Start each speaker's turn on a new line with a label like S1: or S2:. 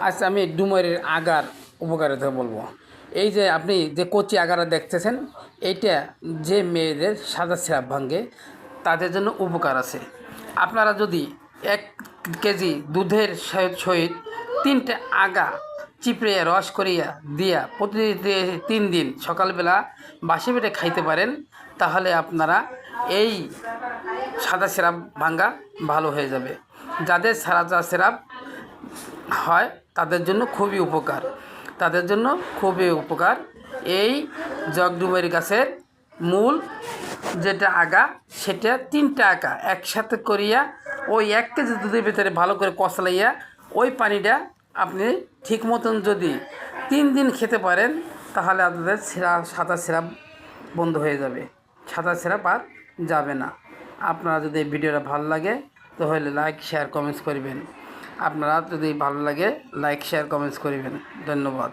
S1: আচ্ছা, আমি ডুমুরের আগার উপকারিতা বলবো। এই যে আপনি যে কচি আগারা দেখতেছেন, এইটা যে মেয়েদের সাদা স্রাব ভাঙে তাদের জন্য উপকার আছে। আপনারা যদি 1 কেজি দুধের সহিত 3টে আগা চিপড়ে রস করিয়া দিয়া প্রতি 3 দিন সকালবেলা বাসি পেটে খাইতে পারেন, তাহলে আপনারা এই সাদা স্রাব ভাঙা ভালো হয়ে যাবে। যাদের সাদা স্রাব হয় তাদের জন্য খুবই উপকার, তাদের জন্য খুবই উপকার। এই জগডুমের গাছের মূল যেটা আগা, সেটা 3টে আগা একসাথে করিয়া ওই 1 কেজি দুধের ভিতরে ভালো করে কষলাইয়া ওই পানিটা আপনি ঠিক মতন যদি 3 দিন খেতে পারেন, তাহলে আপনাদের সাদা স্রাব বন্ধ হয়ে যাবে, সাদা স্রাব আর যাবে না। আপনারা যদি এই ভিডিওটা ভালো লাগে তাহলে লাইক শেয়ার কমেন্টস করবেন। আপনারা যদি ভালো লাগে লাইক শেয়ার কমেন্টস করবেন। ধন্যবাদ।